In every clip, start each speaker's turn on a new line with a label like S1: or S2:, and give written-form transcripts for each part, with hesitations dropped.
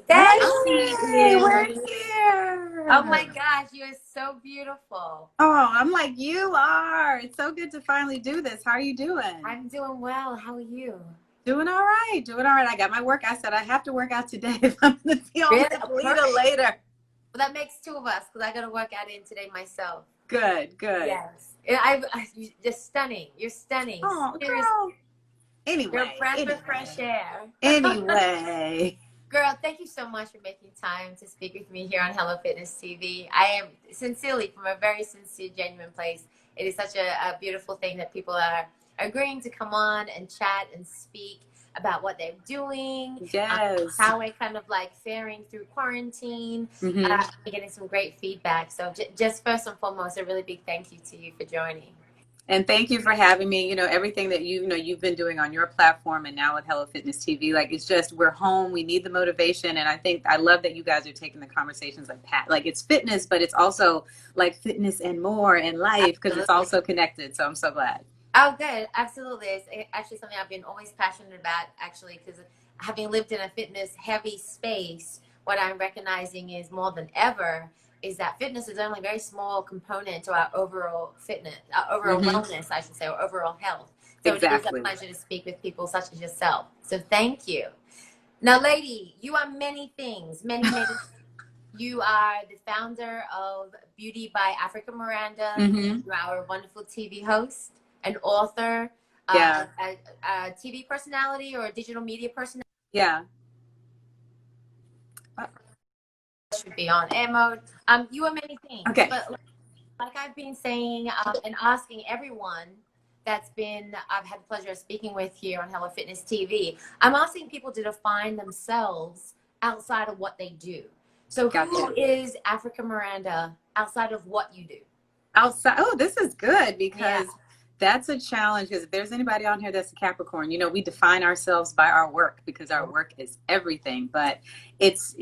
S1: Thank
S2: Hey, we're
S1: you. Oh my
S2: here.
S1: gosh, you are so beautiful.
S2: Oh, I'm like you are. It's so good to finally do this. How are you doing?
S1: I'm doing well. How are you?
S2: Doing all right. Doing all right. I got my work. I said I have to work out today if I'm going to be on
S1: Really?
S2: with
S1: Oh,
S2: Lita
S1: perfect.
S2: later.
S1: Well, that makes two of us because I got to work out in today myself.
S2: Good, good.
S1: Yes. You're just stunning. You're stunning.
S2: Oh,
S1: Seriously.
S2: girl.
S1: You're a
S2: Anyway,
S1: breath of fresh
S2: anyway,
S1: air.
S2: anyway.
S1: Girl, thank you so much for making time to speak with me here on Hello Fitness TV. I am sincerely, from a very sincere, genuine place. It is such a beautiful thing that people are agreeing to come on and chat and speak about what they're doing,
S2: Yes.
S1: how we're kind of like faring through quarantine,
S2: Hmm.
S1: getting some great feedback. So just first and foremost, a really big thank you to you for joining.
S2: And thank you for having me. Everything that you've been doing on your platform and now with Hello Fitness TV, like it's just we're home. We need the motivation, and I love that you guys are taking the conversations like like it's fitness, but it's also like fitness and more in life because it's
S1: Absolutely.
S2: also connected. So I'm so glad.
S1: Oh, good. Absolutely. It's actually something I've been always passionate about, actually, because having lived in a fitness heavy space, what I'm recognizing is more than ever is that fitness is only a very small component to our overall fitness, our overall
S2: Hmm.
S1: wellness, I should say, or overall health. So it is a
S2: Exactly.
S1: pleasure to speak with people such as yourself. So thank you. Now, lady, you are many things, many, many. You are the founder of Beauty by Africa Miranda.
S2: Hmm.
S1: You are a wonderful TV host, an author,
S2: Yeah.
S1: a TV personality, or a digital media personality.
S2: Yeah.
S1: Should be on air mode. You are many things,
S2: Okay.
S1: but like I've been saying and asking everyone I've had the pleasure of speaking with here on Hello Fitness TV, I'm asking people to define themselves outside of what they do. So who
S2: Gotcha.
S1: is Africa Miranda outside of what you do?
S2: Outside. Oh, this is good
S1: Yeah.
S2: because that's a challenge. Because if there's anybody on here that's a Capricorn, we define ourselves by our work because our work is everything. But it's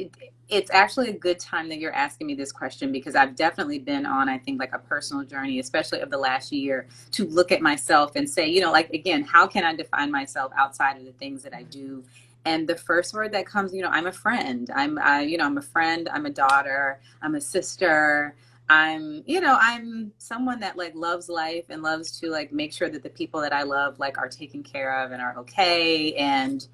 S2: actually a good time that you're asking me this question because I've definitely been on, I think, like a personal journey, especially of the last year, to look at myself and say, like again, how can I define myself outside of the things that I do? And the first word that comes, I'm a friend. I'm a friend. I'm a daughter. I'm a sister. I'm someone that like loves life and loves to like make sure that the people that I love like are taken care of and are okay. And,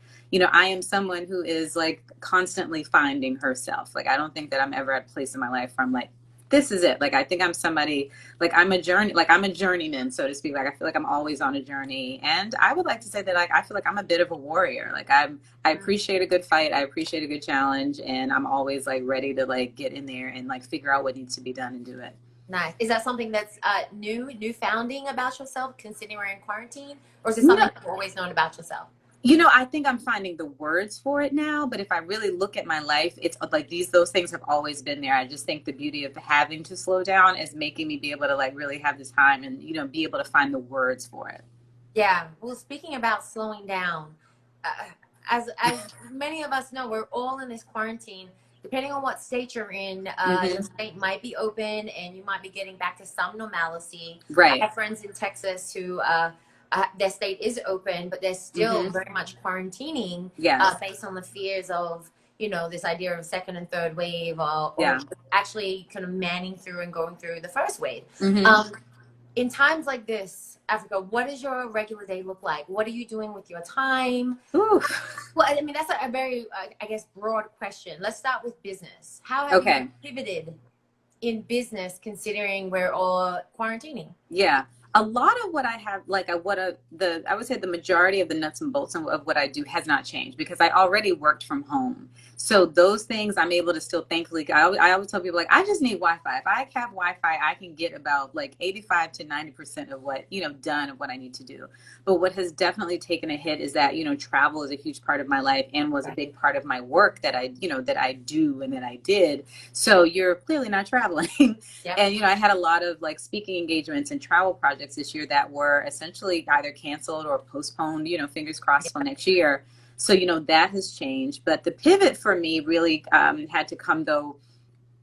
S2: I am someone who is like constantly finding herself. Like, I don't think that I'm ever at a place in my life where I'm like, this is it. Like, I think I'm somebody, like I'm a journeyman, so to speak. Like, I feel like I'm always on a journey. And I would like to say that like, I feel like I'm a bit of a warrior. Like I appreciate a good fight. I appreciate a good challenge, and I'm always like ready to like get in there and like figure out what needs to be done and do it.
S1: Nice. Is that something that's new founding about yourself, considering we're in quarantine, or is it
S2: No,
S1: something you've always known about yourself?
S2: I think I'm finding the words for it now, but if I really look at my life, it's like those things have always been there. I just think the beauty of having to slow down is making me be able to like really have this time and, be able to find the words for it.
S1: Yeah. Well, speaking about slowing down, uh, as many of us know, we're all in this quarantine. Depending on what state you're in, your
S2: Hmm.
S1: state might be open, and you might be getting back to some normalcy. I
S2: Right.
S1: have friends in Texas who their state is open, but they're still
S2: Hmm.
S1: very much quarantining
S2: Yes.
S1: based on the fears of this idea of second and third wave, or
S2: Yeah.
S1: actually kind of manning through and going through the first wave.
S2: Hmm.
S1: Um, in times like this, Africa, what does your regular day look like? What are you doing with your time?
S2: Ooh.
S1: Well, I mean, that's a very, I guess, broad question. Let's start with business. How have you
S2: Okay.
S1: pivoted in business considering we're all quarantining?
S2: Yeah. A lot of what I have, like I would say the majority of the nuts and bolts of what I do has not changed because I already worked from home. So those things I'm able to still, thankfully, I always tell people like, I just need Wi-Fi. If I have Wi-Fi, I can get about like 85 to 90% of what, done of what I need to do. But what has definitely taken a hit is that, travel is a huge part of my life and was a
S1: Right.
S2: big part of my work that I do and that I did. So you're clearly not traveling.
S1: Yep.
S2: And, I had a lot of like speaking engagements and travel projects this year that were essentially either canceled or postponed, fingers crossed till next year. So, that has changed. But the pivot for me really had to come though.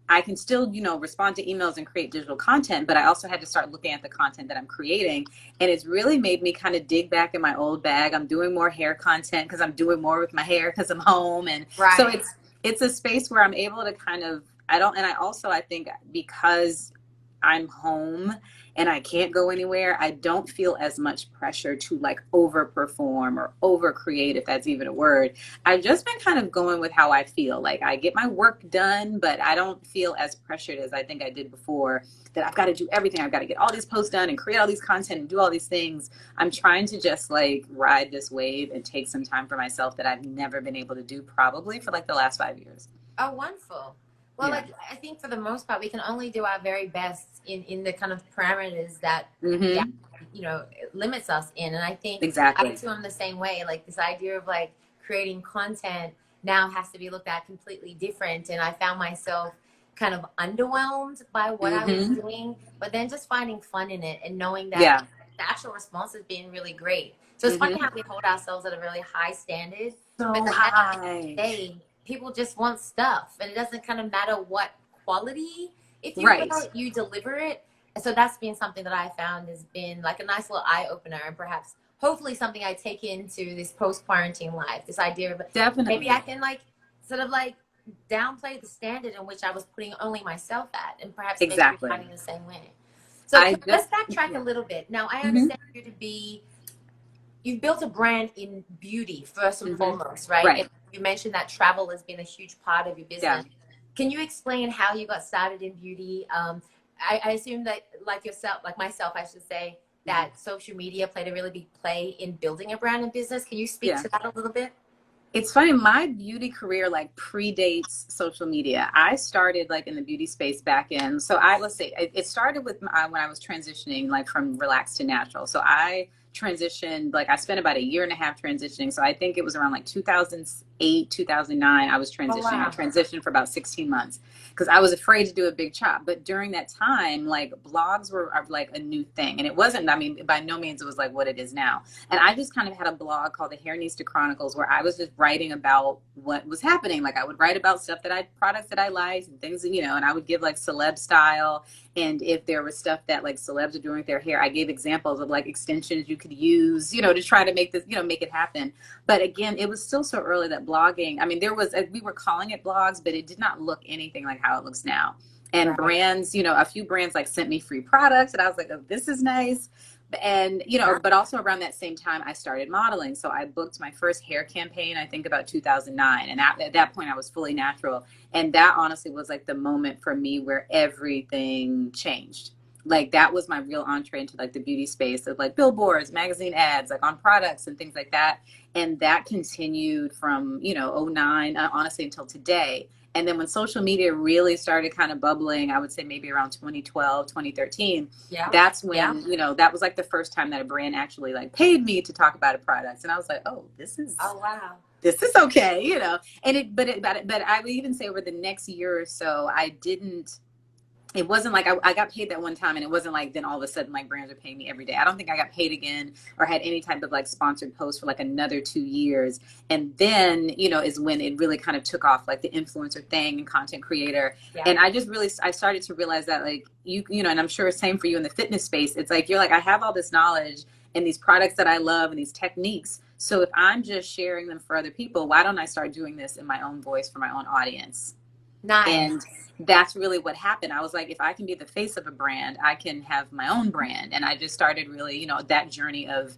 S2: I can still, respond to emails and create digital content, but I also had to start looking at the content that I'm creating. And it's really made me kind of dig back in my old bag. I'm doing more hair content because I'm doing more with my hair because I'm home. And so
S1: Right.
S2: it's a space where I'm able to kind of, I think because I'm home and I can't go anywhere, I don't feel as much pressure to like overperform or over create, if that's even a word. I've just been kind of going with how I feel. Like I get my work done, but I don't feel as pressured as I think I did before, that I've got to do everything. I've got to get all these posts done and create all these content and do all these things. I'm trying to just like ride this wave and take some time for myself that I've never been able to do probably for like the last 5 years.
S1: Oh, wonderful. Well,
S2: Yeah.
S1: like I think for the most part, we can only do our very best in the kind of parameters that
S2: Mm-hmm.
S1: limits us in. And I think I
S2: Exactly.
S1: too am the same way. Like this idea of like creating content now has to be looked at completely different. And I found myself kind of underwhelmed by what I was
S2: Mm-hmm.
S1: doing, but then just finding fun in it and knowing that
S2: Yeah.
S1: the actual response has been really great. So it's funny
S2: Mm-hmm.
S1: how we hold ourselves at a really high standard, but
S2: So
S1: then at the end of
S2: high.
S1: the day, people just want stuff, and it doesn't kind of matter what quality, if you
S2: Right.
S1: will, you deliver it. And so that's been something that I found has been like a nice little eye opener, and perhaps hopefully something I take into this post quarantine life. This idea of maybe I
S2: Definitely.
S1: can like sort of like downplay the standard in which I was putting only myself at, and perhaps maybe you're
S2: Exactly.
S1: finding the same way. So let's backtrack a
S2: Yeah.
S1: little bit. Now I
S2: Mm-hmm.
S1: understand you to be, you've built a brand in beauty first and
S2: Mm-hmm.
S1: foremost, right?
S2: Right.
S1: And you mentioned that travel has been a huge part of your
S2: Yeah.
S1: business. Can you explain how you got started in beauty? I assume that, like yourself, like myself, I should say, that social media played a really big play in building a brand and business. Can you speak
S2: Yeah.
S1: to that a little bit?
S2: It's funny, my beauty career like predates social media. I started like in the beauty space back in, so let's say it started with when I was transitioning like from relaxed to natural. So I transitioned, like I spent about a year and a half transitioning. So I think it was around like 2008, 2009, I was
S1: Oh,
S2: transitioning. I
S1: wow.
S2: transitioned for about 16 months because I was afraid to do a big chop. But during that time, like blogs were like a new thing. And it wasn't, I mean, by no means it was like what it is now. And I just kind of had a blog called the Hairnista Chronicles where I was just writing about what was happening. Like I would write about stuff products that I liked and things, and I would give like celeb style. And if there was stuff that like celebs are doing with their hair, I gave examples of like extensions you could use, to try to make this, make it happen. But again, it was still so early that blogging, I mean, we were calling it blogs, but it did not look anything like how it looks now. And
S1: Right.
S2: brands, a few brands like sent me free products and I was like, oh, this is nice. And but also around that same time I started modeling, so I booked my first hair campaign I think about 2009, and at that point I was fully natural, and that honestly was like the moment for me where everything changed. Like that was my real entree into like the beauty space of like billboards, magazine ads, like on products and things like that. And that continued from '09 honestly until today. And then when social media really started kind of bubbling, I would say maybe around 2012, 2013,
S1: Yeah.
S2: that's
S1: Yeah.
S2: when, that was like the first time that a brand actually like paid me to talk about a product. And I was like, oh,
S1: Oh, wow.
S2: this is okay, but I would even say over the next year or so, it wasn't like I got paid that one time, and it wasn't like then all of a sudden like brands are paying me every day. I don't think I got paid again or had any type of like sponsored post for like another 2 years. And then, is when it really kind of took off, like the influencer thing and content creator.
S1: Yeah.
S2: And I started to realize that like and I'm sure same for you in the fitness space. It's like, you're like, I have all this knowledge and these products that I love and these techniques. So if I'm just sharing them for other people, why don't I start doing this in my own voice for my own audience?
S1: Nice.
S2: And that's really what happened. I was like, if I can be the face of a brand, I can have my own brand. And I just started really, that journey of,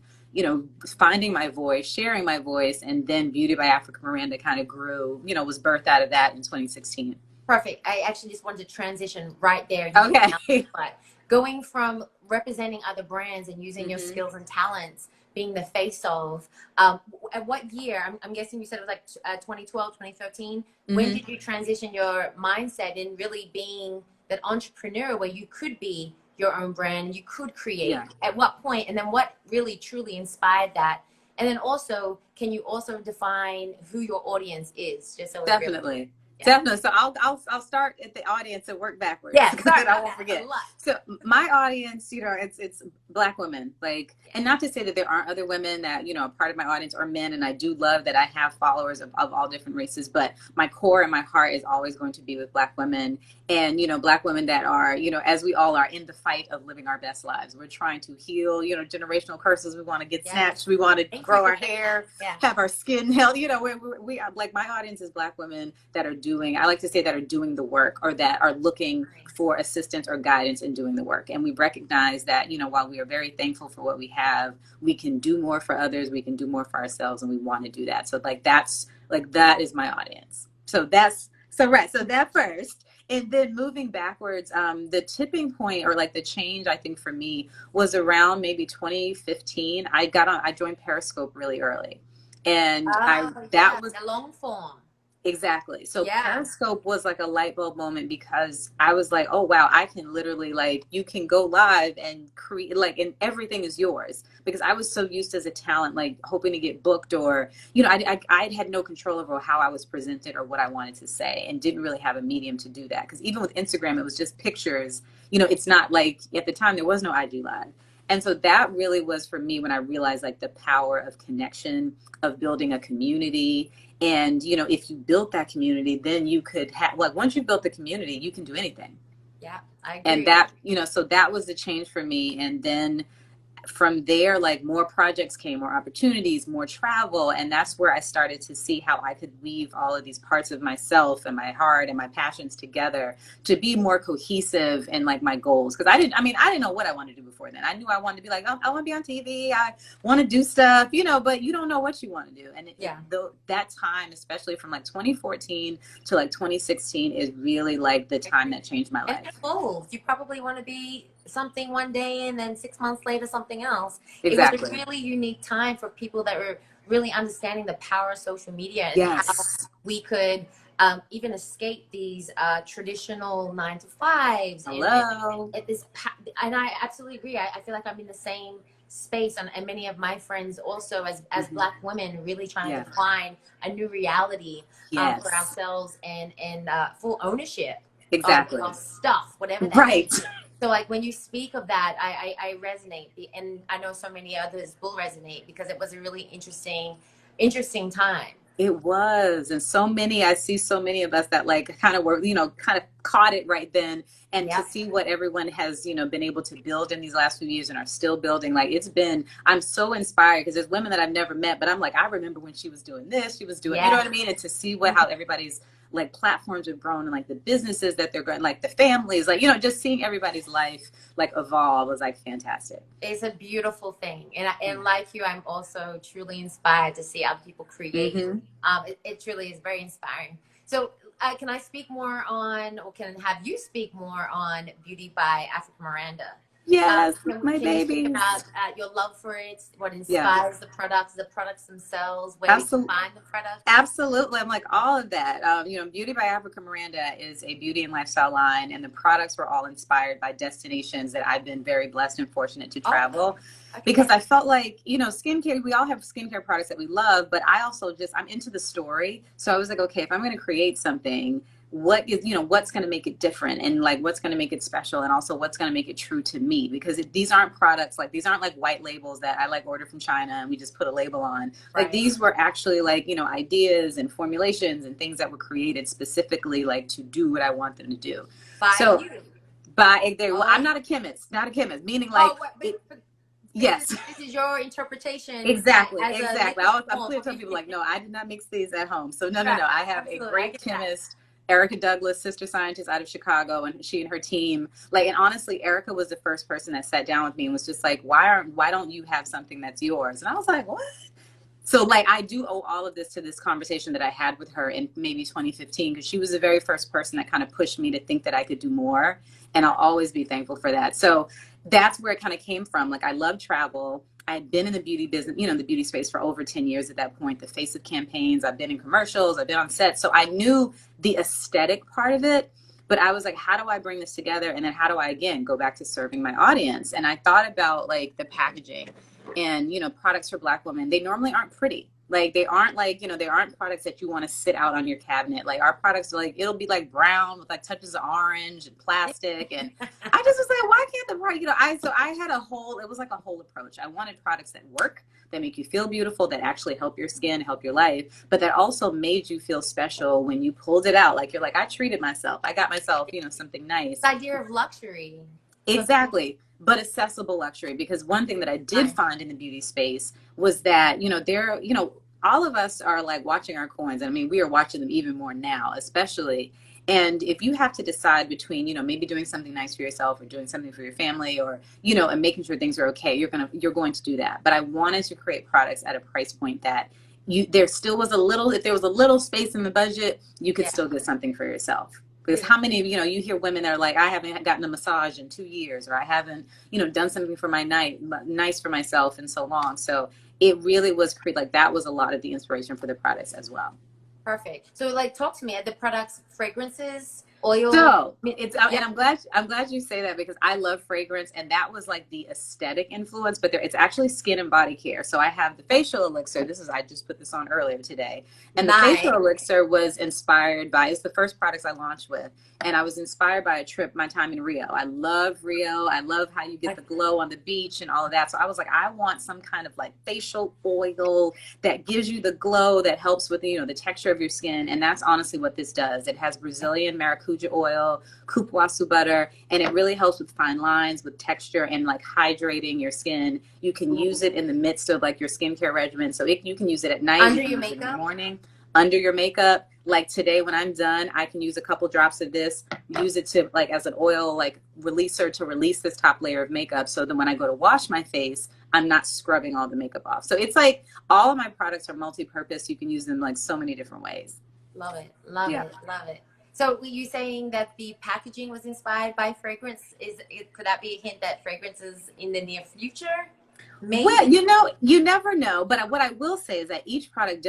S2: finding my voice, sharing my voice, and then Beauty by Africa Miranda kind of grew, was birthed out of that in 2016.
S1: Perfect. I actually just wanted to transition right there.
S2: Okay.
S1: But going from representing other brands and using your
S2: Mm-hmm.
S1: skills and talents, being the face of, at what year, I'm guessing you said it was like 2012, 2013.
S2: Mm-hmm.
S1: When did you transition your mindset in really being that entrepreneur where you could be your own brand, you could create?
S2: Yeah.
S1: At what point, and then what really truly inspired that? And then also, can you also define who your audience is? Just so
S2: Definitely.
S1: Yeah.
S2: Definitely. So I'll start at the audience and work backwards.
S1: Yeah, sorry,
S2: I won't forget. So my audience, it's Black women, like, and not to say that there aren't other women that, you know, are part of my audience, or men, and I do love that I have followers of all different races, but my core and my heart is always going to be with Black women, and, you know, Black women that are, you know, as we all are, in the fight of living our best lives. We're trying to heal, you know, generational curses. We want to get snatched. We want to grow our hair, have our skin health. You know, we are, like, my audience is Black women that are doing, I like to say, that are doing the work, or that are looking for assistance or guidance in doing the work. And we recognize that, you know, while we are very thankful for what we have, we can do more for others, we can do more for ourselves, and we want to do that. So like, that's like, that is my audience. So that's, so right, so that first. And then moving backwards, the tipping point, or like the change, I think for me, was around maybe 2015. I joined Periscope really early, and that was
S1: a long form.
S2: Exactly. So Periscope was like a light bulb moment, because I was like, oh, wow, I can literally, like, you can go live and create, like, and everything is yours. Because I was so used as a talent, like, hoping to get booked, or, you know, I had no control over how I was presented or what I wanted to say, and didn't really have a medium to do that. Because even with Instagram, it was just pictures. You know, it's not like, at the time, there was no IG Live. And so that really was for me when I realized, like, the power of connection, of building a community. And, you know, if you built that community, then you could have, like, once you built the community, you can do anything.
S1: Yeah, I agree.
S2: And that, you know, so that was the change for me. And then from there, like, more projects came, more opportunities, more travel. And that's where I started to see how I could weave all of these parts of myself and my heart and my passions together to be more cohesive in, like, my goals. Because I didn't know what I wanted to do before then. I knew I wanted to be like, oh, I want to be on TV. I want to do stuff, you know, but you don't know what you want to do. And that time, especially from like 2014 to like 2016, is really like the time that changed my life.
S1: And evolved. You probably want to be something one day, and then 6 months later something else.
S2: Exactly.
S1: It was a really unique time for people that were really understanding the power of social media, and how we could even escape these traditional 9-to-5s. And I absolutely agree. I feel like I'm in the same space, and many of my friends also, as Black women, really trying to find a new reality for ourselves, and full ownership of stuff, whatever that is. So, like, when you speak of that, I resonate, and I know so many others will resonate, because it was a really interesting time.
S2: It was. And I see so many of us that, like, kind of were, you know, kind of caught it right then. And to see what everyone has, you know, been able to build in these last few years and are still building, like, I'm so inspired, because there's women that I've never met, but I'm like, I remember when she was doing this, she was doing, you know what I mean? And to see how everybody's, like, platforms have grown, and, like, the businesses that they're growing, like, the families, like, you know, just seeing everybody's life, like, evolve was, like, fantastic.
S1: It's a beautiful thing. And like you, I'm also truly inspired to see other people create. It truly is very inspiring. So can I speak more on, or can have you speak more on Beauty by Africa Miranda?
S2: Yes, my baby.
S1: Your love for it, what inspires the products themselves, where we can find the products.
S2: Absolutely. I'm like, all of that. You know, Beauty by Africa Miranda is a beauty and lifestyle line, and the products were all inspired by destinations that I've been very blessed and fortunate to travel. Because I felt like, you know, skincare, we all have skincare products that we love, but I also I'm into the story. So I was like, okay, if I'm going to create something, what's going to make it different, and, like, what's going to make it special, and also what's going to make it true to me, because these aren't products, like, these aren't like white labels that I, like, order from China and we just put a label on. Like, these were actually, like, you know, ideas and formulations and things that were created specifically, like, to do what I want them to do. I'm not a chemist, meaning, like, yes,
S1: this is your interpretation.
S2: Exactly. I'm clear to people, like, no, I did not mix these at home. So no, I have a great chemist, Erica Douglas, sister scientist out of Chicago, and she and her team, like, and honestly, Erica was the first person that sat down with me and was just like, why don't you have something that's yours? And I was like, what? So, like, I do owe all of this to this conversation that I had with her in maybe 2015, because she was the very first person that kind of pushed me to think that I could do more. And I'll always be thankful for that. So that's where it kind of came from. Like, I love travel. I'd been in the beauty business, you know, the beauty space for over 10 years at that point, the face of campaigns. I've been in commercials. I've been on set. So I knew the aesthetic part of it, but I was like, how do I bring this together? And then how do I, again, go back to serving my audience? And I thought about, like, the packaging, and, you know, products for Black women, they normally aren't pretty. Like they aren't like, they aren't products that you want to sit out on your cabinet. Like our products are like, it'll be like brown with like touches of orange and plastic. And I just was like, why can't the product, so I had it was like a whole approach. I wanted products that work, that make you feel beautiful, that actually help your skin, help your life, but that also made you feel special when you pulled it out. Like you're like, I treated myself. I got myself, something nice.
S1: The idea of luxury.
S2: Exactly. But accessible luxury, because one thing that I did find in the beauty space was that, all of us are like watching our coins. I mean, we are watching them even more now, especially. And if you have to decide between, maybe doing something nice for yourself or doing something for your family or, and making sure things are okay, you're going to do that. But I wanted to create products at a price point that there still was if there was a little space in the budget, you could still get something for yourself. Because how many of you hear women that are like, I haven't gotten a massage in 2 years, or I haven't, done something for my nice for myself in so long. So it really was like that was a lot of the inspiration for the products as well.
S1: Perfect. So like, talk to me. Are the products fragrances, oil?
S2: So and I'm glad you say that, because I love fragrance, and that was like the aesthetic influence, but it's actually skin and body care. So I have the facial elixir. I just put this on earlier today. And the facial elixir was inspired by, it's the first products I launched with. And I was inspired by my time in Rio. I love Rio. I love how you get the glow on the beach and all of that. So I was like, I want some kind of like facial oil that gives you the glow, that helps with, the texture of your skin. And that's honestly what this does. It has Brazilian maracuja oil, cupuaçu butter, and it really helps with fine lines, with texture, and like hydrating your skin. You can use it in the midst of like your skincare regimen. So you can use it at night,
S1: under your makeup,
S2: in the morning, under your makeup. Like today when I'm done, I can use a couple drops of this, use it to like as an oil like releaser to release this top layer of makeup. So then when I go to wash my face, I'm not scrubbing all the makeup off. So it's like all of my products are multi-purpose. You can use them like so many different ways.
S1: Love it. Love it. So were you saying that the packaging was inspired by fragrance? Could that be a hint that fragrances in the near future? Maybe.
S2: Well, you never know. But what I will say is that each product,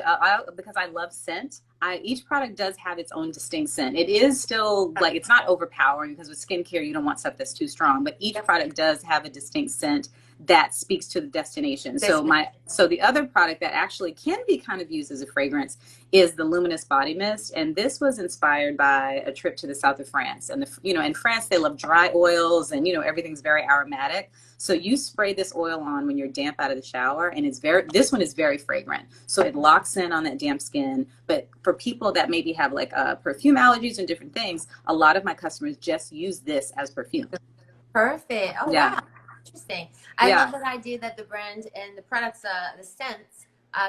S2: because I love scent, each product does have its own distinct scent. It is still like, it's not overpowering, because with skincare, you don't want stuff that's too strong. But each product does have a distinct scent that speaks to the destination. So the other product that actually can be kind of used as a fragrance is the Luminous Body Mist. And this was inspired by a trip to the south of France. And in France, they love dry oils, and everything's very aromatic. So you spray this oil on when you're damp out of the shower, and this one is very fragrant. So it locks in on that damp skin. But for people that maybe have like perfume allergies and different things, a lot of my customers just use this as perfume.
S1: Perfect. Oh,
S2: yeah.
S1: Wow. Interesting. I love that idea that the brand and the products, the scents,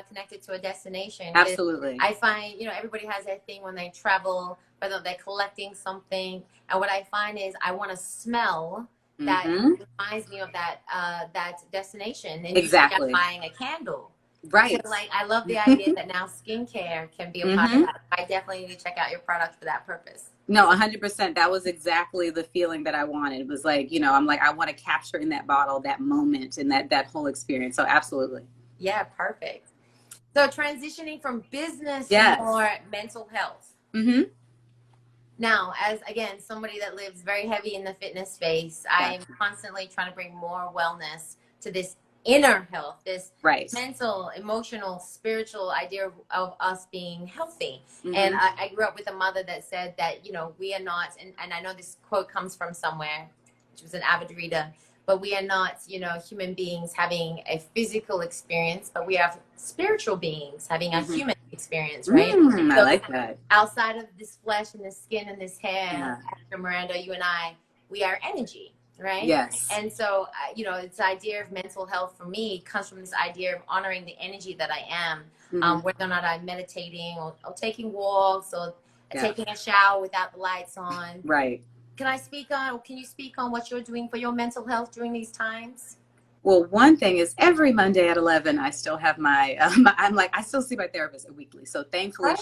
S1: connected to a destination.
S2: Absolutely.
S1: I find, everybody has their thing when they travel, whether they're collecting something. And what I find is I want to smell that reminds me of that destination. And
S2: exactly.
S1: Like buying a candle.
S2: Right.
S1: So, like, I love the idea that now skincare can be a part of that. I definitely need to check out your product for that purpose.
S2: No, 100%. That was exactly the feeling that I wanted. It was like, I'm like, I want to capture in that bottle that moment and that whole experience. So absolutely.
S1: Yeah, perfect. So transitioning from business to more mental health.
S2: Mm-hmm.
S1: Now, as again, somebody that lives very heavy in the fitness space, I'm constantly trying to bring more wellness to this inner health, this mental, emotional, spiritual idea of us being healthy. And I grew up with a mother that said that, we are not, and I know this quote comes from somewhere, which was an avid reader, but we are not, human beings having a physical experience, but we are spiritual beings having a human experience, right?
S2: So I like that.
S1: Outside of this flesh and this skin and this hair, Africa Miranda, you and I, we are energy. Right?
S2: Yes.
S1: And so, it's the idea of mental health for me comes from this idea of honoring the energy that I am, whether or not I'm meditating or taking walks or taking a shower without the lights on. Right. Can you speak on what you're doing for your mental health during these times?
S2: Well, one thing is every Monday at 11, I still have I still see my therapist weekly. So thankfully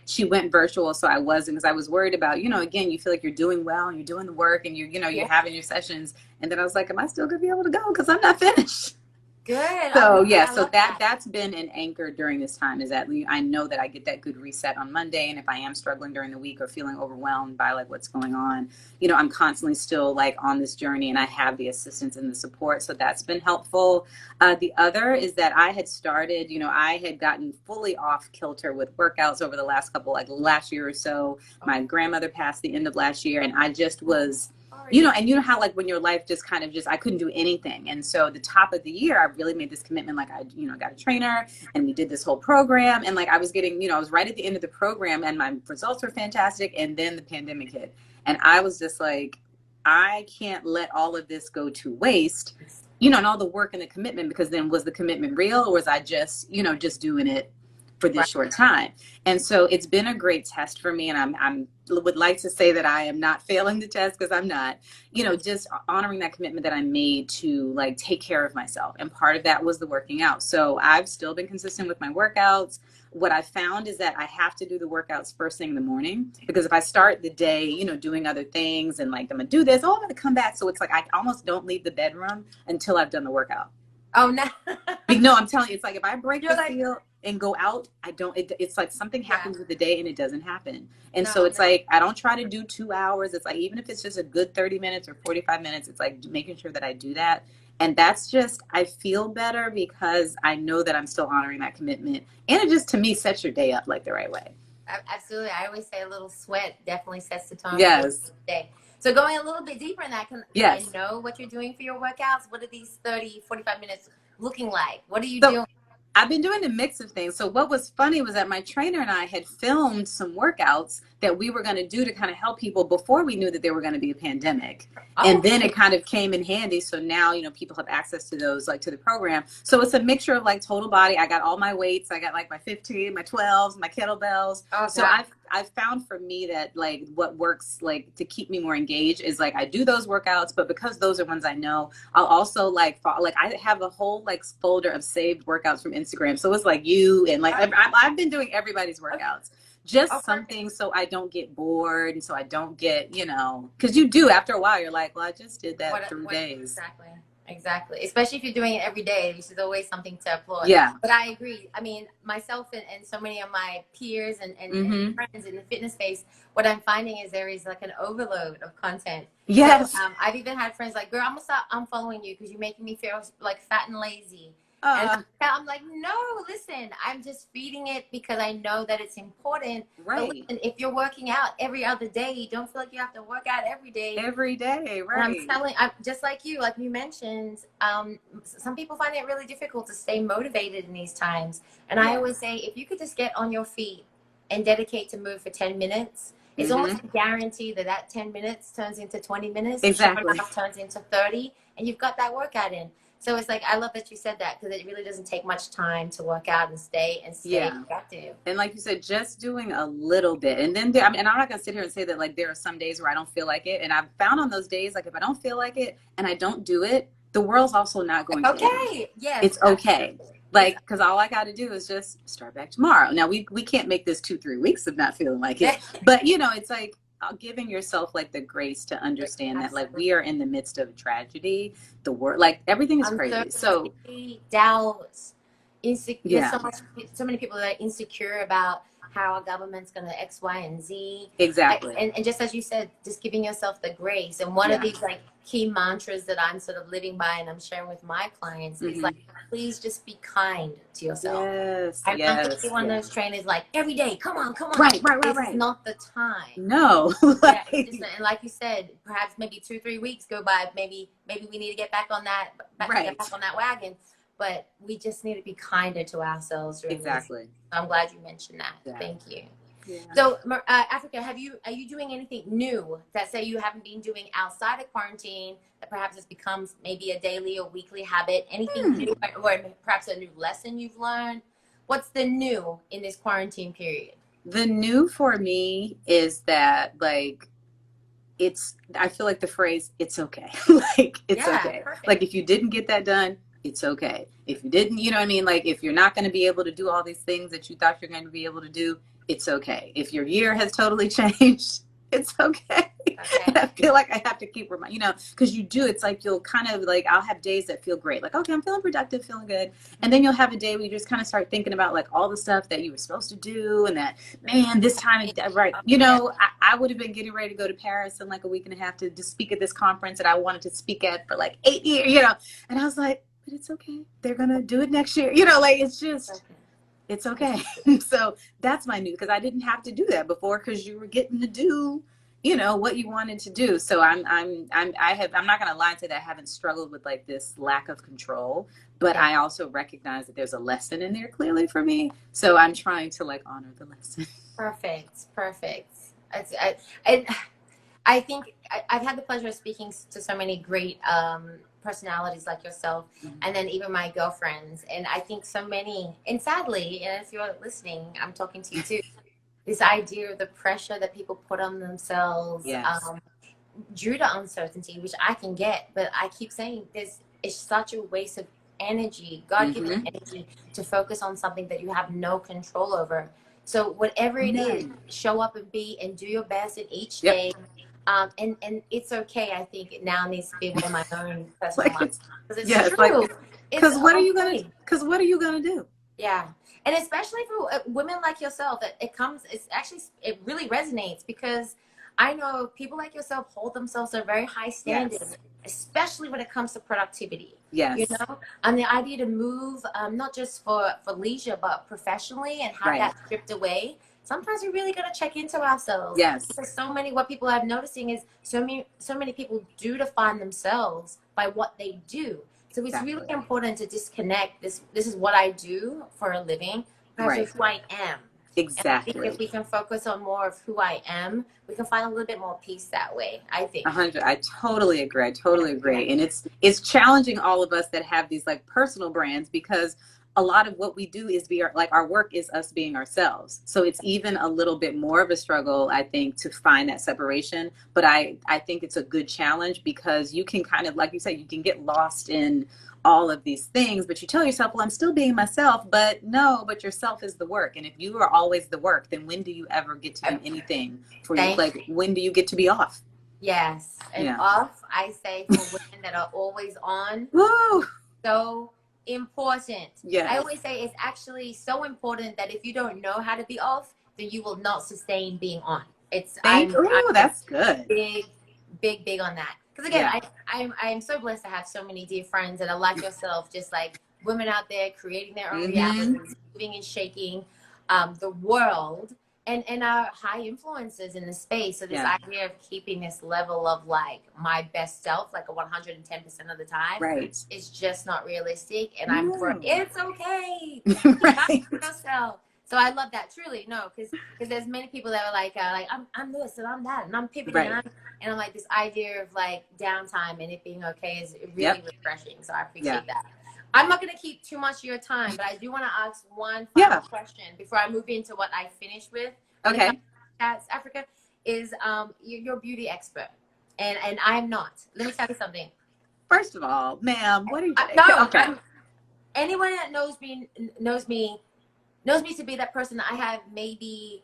S2: she went virtual. So I wasn't, because I was worried about, again, you feel like you're doing well and you're doing the work and you're having your sessions. And then I was like, am I still going to be able to go? Because I'm not finished.
S1: Good.
S2: So yeah,
S1: I
S2: so
S1: love that.
S2: that's been an anchor during this time, is that I know that I get that good reset on Monday, and if I am struggling during the week or feeling overwhelmed by like what's going on, I'm constantly still like on this journey, and I have the assistance and the support, so that's been helpful. The other is that I had started, I had gotten fully off kilter with workouts over the last couple, like last year or so. My grandmother passed the end of last year, and I just was, and you know how like when your life just kind of just, I couldn't do anything. And so the top of the year, I really made this commitment. Like I, got a trainer, and we did this whole program, and like I was getting, I was right at the end of the program, and my results were fantastic. And then the pandemic hit, and I was just like, I can't let all of this go to waste, and all the work and the commitment, because then was the commitment real, or was I just, just doing it for this short time? And so it's been a great test for me, and I'm would like to say that I am not failing the test, because I'm not, just honoring that commitment that I made to like take care of myself. And part of that was the working out. So I've still been consistent with my workouts. What I found is that I have to do the workouts first thing in the morning, because if I start the day, doing other things and like, I'm gonna do this, I'm gonna come back. So it's like, I almost don't leave the bedroom until I've done the workout.
S1: Oh, no.
S2: No, I'm telling you, it's like if I break the seal and go out, I don't, it's like something happens with the day and it doesn't happen. And so it's like, I don't try to do 2 hours. It's like, even if it's just a good 30 minutes or 45 minutes, it's like making sure that I do that. And that's just, I feel better because I know that I'm still honoring that commitment. And it just, to me, sets your day up like the right way.
S1: Absolutely. I always say a little sweat definitely sets the tone
S2: Yes.
S1: for the day. So going a little bit deeper in that, can I know what you're doing for your workouts? What are these 30, 45 minutes looking like? What are you doing?
S2: I've been doing a mix of things. So what was funny was that my trainer and I had filmed some workouts that we were going to do to kind of help people before we knew that there were going to be a pandemic. And then it kind of came in handy. So now, people have access to those, like to the program. So it's a mixture of like total body. I got all my weights. I got like my 15, my 12s, my kettlebells. So I've found for me that like what works like to keep me more engaged is like I do those workouts, but because those are ones I know, I'll also like I have a whole like folder of saved workouts from Instagram. So it's like you and like I've been doing everybody's workouts. Just something so I don't get bored, and so I don't get, because you do after a while, you're like, well, I just did that 3 days.
S1: Exactly. Especially if you're doing it every day, there's always something to applaud.
S2: Yeah.
S1: But I agree. I mean, myself and so many of my peers and friends in the fitness space, what I'm finding is there is like an overload of content.
S2: Yes.
S1: So, I've even had friends like, girl, I'm going to stop unfollowing you because you're making me feel like fat and lazy. And I'm like, no, listen, I'm just feeding it because I know that it's important.
S2: Right.
S1: Listen, if you're working out every other day, you don't feel like you have to work out every day.
S2: Every day, right.
S1: And I'm just like you mentioned, some people find it really difficult to stay motivated in these times. And I always say, if you could just get on your feet and dedicate to move for 10 minutes, it's almost a guarantee that 10 minutes turns into 20 minutes.
S2: Exactly.
S1: Turns into 30, and you've got that workout in. So it's like, I love that you said that, because it really doesn't take much time to work out and stay active.
S2: And like you said, just doing a little bit. And then, and I'm not going to sit here and say that like there are some days where I don't feel like it. And I've found on those days, like if I don't feel like it and I don't do it, the world's also not going to end.
S1: Yes.
S2: It's okay. Like, because all I got to do is just start back tomorrow. Now, we can't make this 2-3 weeks of not feeling like it. But, it's like, giving yourself like the grace to understand that like we are in the midst of tragedy, the world, like everything is crazy. So
S1: doubts, insecure. So many people that are insecure about how our government's going to X, Y, and Z.
S2: Exactly.
S1: And just as you said, just giving yourself the grace. And one of these like key mantras that I'm sort of living by and I'm sharing with my clients is like, please just be kind to yourself.
S2: Yes.
S1: I'm not going to be one of those trainers like every day, come on.
S2: Right.
S1: It's not the time.
S2: No.
S1: And like you said, perhaps maybe 2-3 weeks go by. Maybe we need to get back on that, get back on that wagon. But we just need to be kinder to ourselves. Really.
S2: Exactly.
S1: So I'm glad you mentioned that. Yeah. Thank you.
S2: Yeah.
S1: So, Africa, are you doing anything new that say you haven't been doing outside of quarantine that perhaps it becomes maybe a daily or weekly habit? Anything new, or perhaps a new lesson you've learned? What's the new in this quarantine period?
S2: The new for me is that like I feel like the phrase "it's okay," like it's okay. Perfect. Like if you didn't get that done, it's okay. If you didn't, you know what I mean? Like if you're not going to be able to do all these things that you thought you're going to be able to do, it's okay. If your year has totally changed, it's okay.
S1: Okay.
S2: And I feel like I have to keep reminding, because you do, it's like you'll kind of like, I'll have days that feel great. Like, okay, I'm feeling productive, feeling good. And then you'll have a day where you just kind of start thinking about like all the stuff that you were supposed to do. And that, man, this time, right. I would have been getting ready to go to Paris in like a week and a half to speak at this conference that I wanted to speak at for like 8 years, And I was like, but it's okay. They're going to do it next year. Like, it's just, it's okay. So that's my new, because I didn't have to do that before, because you were getting to do, what you wanted to do. So I'm not going to lie and say that I haven't struggled with like this lack of control, but I also recognize that there's a lesson in there clearly for me. So I'm trying to like honor the lesson.
S1: Perfect. And I think I've had the pleasure of speaking to so many great personalities like yourself, and then even my girlfriends. And I think so many, and sadly, and if you're listening, I'm talking to you too, this idea of the pressure that people put on themselves due to uncertainty, which I can get, but I keep saying this is such a waste of energy, God-given energy, to focus on something that you have no control over. So whatever it is, show up and be and do your best in each day. And it's okay. I think it now needs to be one of my own personal lives, because it's true.
S2: Because what are you gonna do?
S1: Yeah, and especially for women like yourself, it really resonates, because I know people like yourself hold themselves to a very high standard, especially when it comes to productivity.
S2: Yes.
S1: And the idea to move, not just for leisure, but professionally, and have that stripped away. Sometimes we really got to check into ourselves.
S2: Yes.
S1: Because what people are noticing is so many people do define themselves by what they do. So it's really important to disconnect. This is what I do for a living versus who I am.
S2: Exactly.
S1: And I think if we can focus on more of who I am, we can find a little bit more peace that way, I think.
S2: 100. I totally agree. And it's challenging all of us that have these like personal brands, because a lot of what we do is our work is us being ourselves. So it's even a little bit more of a struggle, I think, to find that separation. But I think it's a good challenge, because you can kind of, like you said, you can get lost in all of these things, but you tell yourself, well, I'm still being myself. But no, but yourself is the work. And if you are always the work, then when do you ever get to do anything for you? Like, when do you get to be off?
S1: Yes. And off, I say, for women that are always on.
S2: Woo! So
S1: important.
S2: Yes.
S1: I always say it's actually so important that if you don't know how to be off, then you will not sustain being on. I'm
S2: that's good.
S1: Big on that. Because again, I'm so blessed to have so many dear friends that are like yourself, just like women out there creating their own realities, moving and shaking the world, and are high influences in the space. So this idea of keeping this level of like my best self, like a 110% of the time, is just not realistic. And it's okay. Right. Yourself. So I love that, truly. No, because there's many people that are like I'm this and I'm that and I'm pivoting and I'm like, this idea of like downtime and it being okay is really refreshing. So I appreciate that. I'm not going to keep too much of your time, but I do want to ask one final question before I move into what I finished with.
S2: Okay.
S1: Africa is you're a beauty expert, and I'm not. Let me tell you something.
S2: First of all, ma'am, what are you doing?
S1: Anyone that knows me to be that person. I have maybe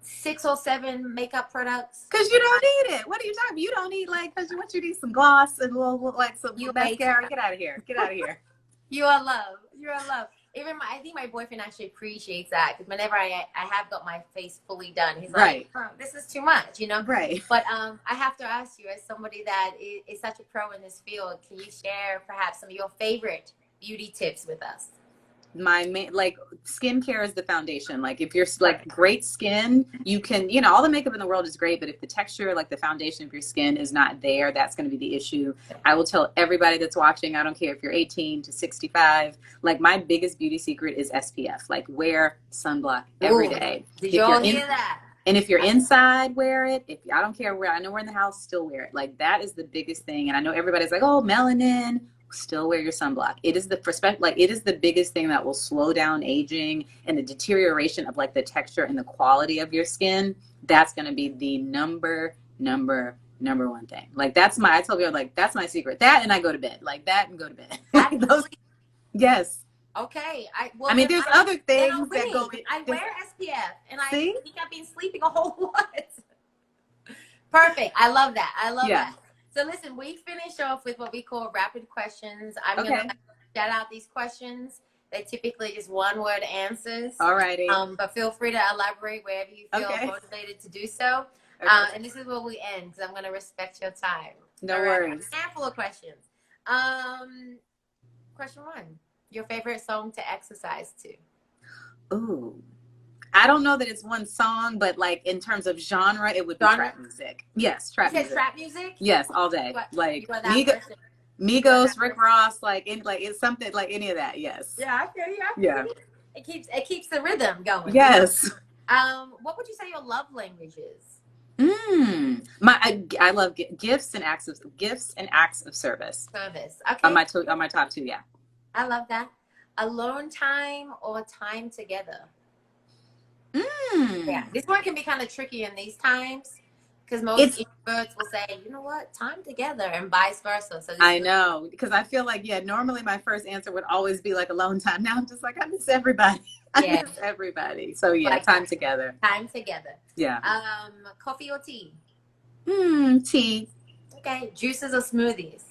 S1: 6 or 7 makeup products.
S2: Because you don't need it. What are you talking about? You don't need you need some gloss and like some mascara. Get out of here.
S1: You are love. Even I think my boyfriend actually appreciates that, because whenever I have got my face fully done, he's like, this is too much,
S2: Right.
S1: But I have to ask you, as somebody that is such a pro in this field, can you share perhaps some of your favorite beauty tips with us?
S2: My main, skincare is the foundation. Like, if you're great skin, you can, all the makeup in the world is great, but if the texture, like the foundation of your skin is not there, that's going to be the issue. I will tell everybody that's watching, I don't care if you're 18 to 65, like, my biggest beauty secret is SPF. Like, wear sunblock every day.
S1: Did you all hear that?
S2: And if you're inside, wear it. I don't care where, I know we're in the house, still wear it. Like, that is the biggest thing. And I know everybody's like, oh, melanin. Still wear your sunblock. It is the biggest thing that will slow down aging and the deterioration of like the texture and the quality of your skin. That's going to be the number one thing. Like, I told you, like, that's my secret. That, and I go to bed. Like, that and go to bed. Like, those. Yes.
S1: Okay.
S2: There's other things that go.
S1: I wear SPF, and I
S2: think
S1: I've been sleeping a whole lot. Perfect. I love that. I love
S2: Yeah.
S1: that. So listen, we finish off with what we call rapid questions. I'm
S2: Okay.
S1: gonna shout out these questions. They're typically just one word answers.
S2: All righty.
S1: But feel free to elaborate wherever you feel
S2: Okay.
S1: motivated to do so.
S2: Okay.
S1: And this is where we end because I'm gonna respect your time.
S2: No
S1: All right.
S2: worries.
S1: A handful of questions. Question one: your favorite song to exercise to?
S2: Ooh. I don't know that it's one song, but like in terms of genre, it would be trap music. Yes, trap music.
S1: Trap music?
S2: Yes, all day. Like Migos, Rick Ross, like it's something like any of that. Yes.
S1: Yeah, I feel you.
S2: Yeah.
S1: It keeps the rhythm going.
S2: Yes.
S1: What would you say your love language is?
S2: I love gifts and acts of service.
S1: Service. Okay.
S2: On my top two, yeah.
S1: I love that. Alone time or time together? Yeah, this one can be kind of tricky in these times because most introverts will say, you know what, time together, and vice versa. So
S2: I know, because I feel like, normally my first answer would always be like alone time. Now I'm just like, I miss everybody. I miss everybody. So yeah, like, time together.
S1: Time together.
S2: Yeah.
S1: Coffee or tea?
S2: Tea.
S1: Okay. Juices or smoothies?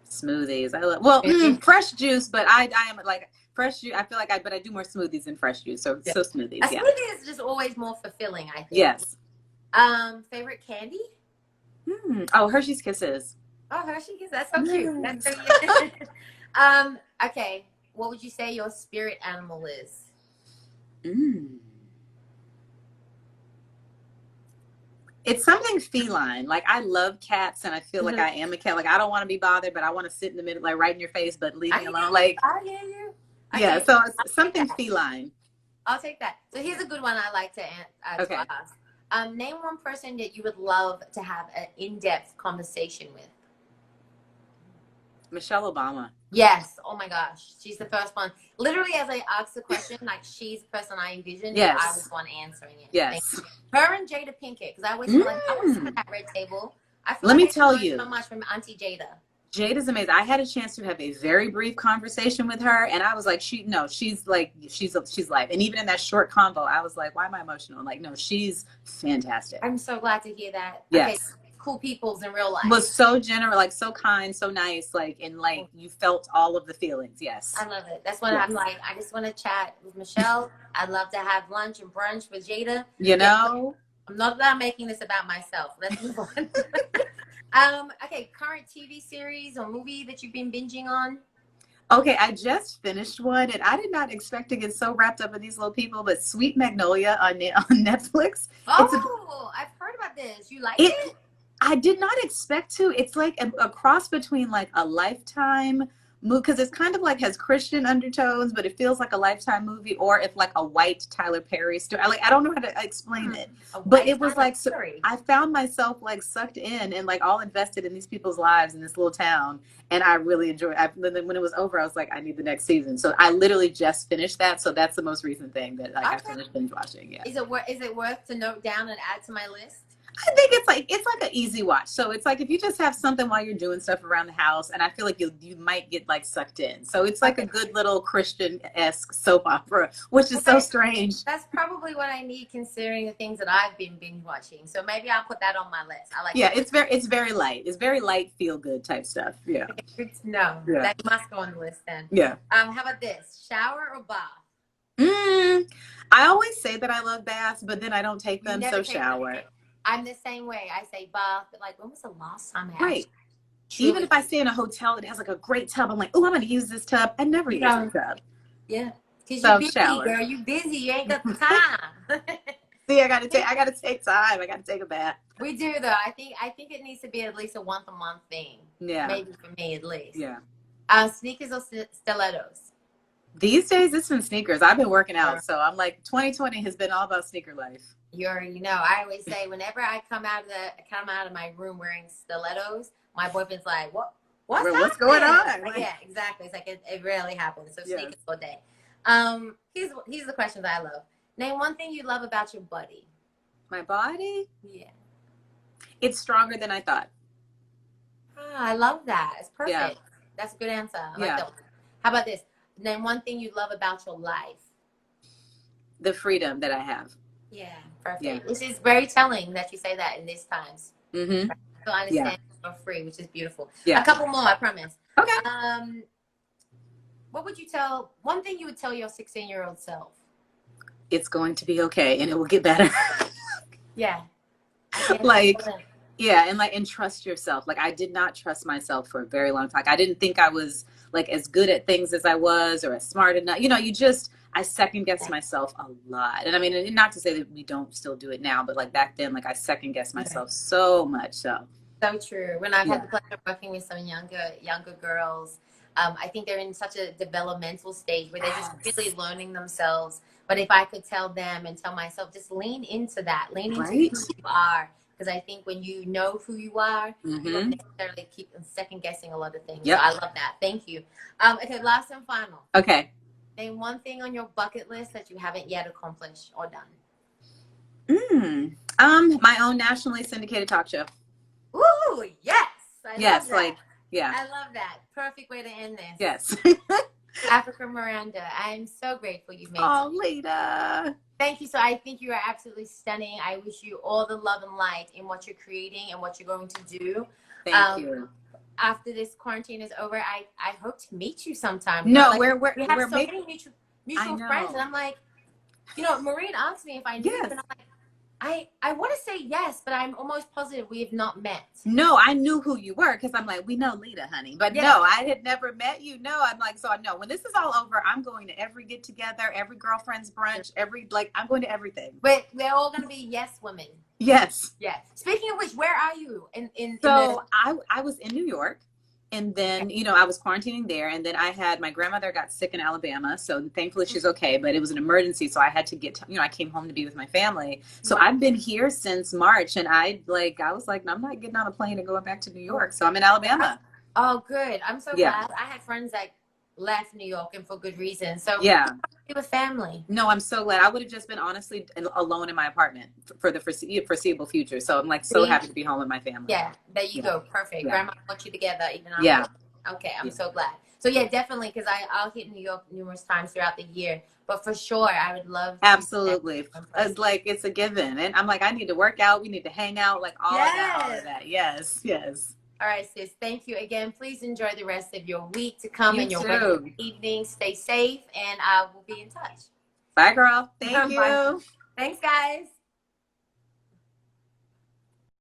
S2: Smoothies. I love fresh juice, but I am like fresh juice. I feel like I do more smoothies than fresh juice. So smoothies.
S1: A smoothie is just always more fulfilling, I think.
S2: Yes.
S1: Favorite candy?
S2: Oh, Hershey's Kisses.
S1: Oh, Hershey's Kisses. That's so cute. That's so cute. Okay. What would you say your spirit animal is?
S2: It's something feline. Like I love cats, and I feel like I am a cat. Like I don't want to be bothered, but I want to sit in the middle, like right in your face, but leave me alone. Like
S1: I hear you.
S2: Yeah. So it's something feline.
S1: I'll take that. So here's a good one I like to ask. Name one person that you would love to have an in-depth conversation with.
S2: Michelle Obama.
S1: Yes. Oh my gosh. She's the first one. Literally, as I asked the question, like she's the person I envisioned.
S2: Yes.
S1: I was one answering it.
S2: Yes.
S1: Her and Jada Pinkett, because I always feel like I want to sit at that red table. I feel
S2: Let
S1: like
S2: me tell you
S1: so much from Auntie Jada.
S2: Jada's amazing. I had a chance to have a very brief conversation with her, and I was like, she's life. And even in that short convo, I was like, why am I emotional? I'm like, no, she's fantastic.
S1: I'm so glad to hear that.
S2: Yes.
S1: Okay, cool peoples in real life.
S2: Was so generous, like so kind, so nice, like, and like you felt all of the feelings. Yes.
S1: I love it. That's what I'm like. I just want to chat with Michelle. I'd love to have lunch and brunch with Jada.
S2: You know?
S1: I'm not making this about myself. Let's move on. Okay, current TV series or movie that you've been binging on?
S2: Okay, I just finished one, and I did not expect to get so wrapped up in these little people, but Sweet Magnolia on Netflix.
S1: Oh, I've heard about this. You like it?
S2: I did not expect to. It's like a cross between like a Lifetime movie, because it's kind of like has Christian undertones, but it feels like a Lifetime movie, or if like a white Tyler Perry story. I don't know how to explain it, but it was like, so I found myself like sucked in and like all invested in these people's lives in this little town, and I really enjoyed it. Then when it was over, I was like, I need the next season. So I literally just finished that. So that's the most recent thing that I finished binge watching. Yeah.
S1: Is it worth to note down and add to my list?
S2: I think it's like an easy watch. So it's like if you just have something while you're doing stuff around the house, and I feel like you might get like sucked in. So it's like a good little Christian-esque soap opera, which is so strange.
S1: That's probably what I need considering the things that I've been binge watching. So maybe I'll put that on my list. I like.
S2: Yeah, it's very light. It's very light, feel good type stuff. Yeah.
S1: Okay, good to know. Yeah. That must go on the list then.
S2: Yeah.
S1: How about this? Shower or bath?
S2: I always say that I love baths, but then I don't take them. So shower.
S1: I'm the same way. I say bath, but like, when was the last time I
S2: Right. Even if I stay in a hotel that has like a great tub, I'm like, oh, I'm going to use this tub. I never use the tub.
S1: Yeah. Because you're busy, girl. You busy. You ain't got the time.
S2: See, I gotta take time. I gotta take a bath.
S1: We do though. I think it needs to be at least a once a month thing.
S2: Yeah.
S1: Maybe for me at least.
S2: Yeah.
S1: Sneakers or stilettos?
S2: These days it's been sneakers. I've been working out, so I'm like 2020 has been all about sneaker life.
S1: You already know. I always say whenever I come out of my room wearing stilettos, my boyfriend's like, What's going on? Like, yeah, exactly. It's like it rarely happens. So sneakers all day. Here's the questions I love. Name one thing you love about your body.
S2: My body?
S1: Yeah.
S2: It's stronger than I thought.
S1: I love that. It's perfect.
S2: Yeah.
S1: That's a good answer. I like that one. How about this? Name one thing you love about your life.
S2: The freedom that I have.
S1: Yeah, perfect.
S2: Yeah.
S1: Which is very telling that you say that in these times.
S2: Mm-hmm.
S1: So I
S2: Yeah.
S1: understand for free, which is beautiful.
S2: Yeah.
S1: A couple more, I promise.
S2: Okay.
S1: What would you one thing you would tell your 16-year-old self?
S2: It's going to be okay and it will get better.
S1: Yeah. I think
S2: Like, yeah, and trust yourself. Like, I did not trust myself for a very long time. I didn't think I was like as good at things as I was or as smart enough. You know, I second guessed myself a lot. And I mean, and not to say that we don't still do it now, but like back then, like I second guessed myself so much. So
S1: true. When I've had the pleasure of working with some younger girls, I think they're in such a developmental stage where they're just really learning themselves. But if I could tell them and tell myself, just lean into that, lean into who you are. Because I think when you know who you are, you don't necessarily keep second guessing a lot of things. Yep. So I love that. Thank you. Okay, last and final.
S2: Okay.
S1: Name one thing on your bucket list that you haven't yet accomplished or
S2: done. My own nationally syndicated talk show.
S1: Ooh, yes. I love that.
S2: Like, yeah.
S1: I love that. Perfect way to end this.
S2: Yes.
S1: Africa Miranda, I'm so grateful you made it.
S2: Oh, Lita.
S1: Thank you. So I think you are absolutely stunning. I wish you all the love and light in what you're creating and what you're going to do.
S2: Thank you.
S1: After this quarantine is over, I hope to meet you sometime.
S2: No,
S1: like, we have so many mutual friends, and I'm like, Maureen asked me if I knew you, and I'm like, I want to say yes, but I'm almost positive we have not met. No,
S2: I knew who you were because I'm like, we know Lita, honey. But no, I had never met you. No, I'm like, so I know when this is all over, I'm going to every get together, every girlfriend's brunch, I'm going to everything.
S1: But we're all going to be yes women.
S2: Yes.
S1: Yes. Speaking of which, where are you?
S2: I was in New York. And then, I was quarantining there. And then my grandmother got sick in Alabama. So thankfully she's okay. But it was an emergency. So I had to I came home to be with my family. So I've been here since March. And I was like, I'm not getting on a plane and going back to New York. So I'm in Alabama.
S1: Oh, good. I'm so glad. I had friends that left New York and for good reason. So
S2: yeah.
S1: You have a family.
S2: No, I'm so glad. I would have just been honestly alone in my apartment for the foreseeable future. So I'm like so happy to be home with my family.
S1: Yeah, there you go. Perfect. Grandma wants you together even on Okay, I'm so glad. So yeah, definitely, because I'll hit New York numerous times throughout the year. But for sure, I would love to.
S2: Absolutely. It's like it's a given. And I'm like, I need to work out. We need to hang out. Like all of that. Yes, yes.
S1: All right, sis. Thank you again. Please enjoy the rest of your week to come and your evening. Stay safe, and we'll be in touch.
S2: Bye, girl. Thank you.
S1: Thanks, guys.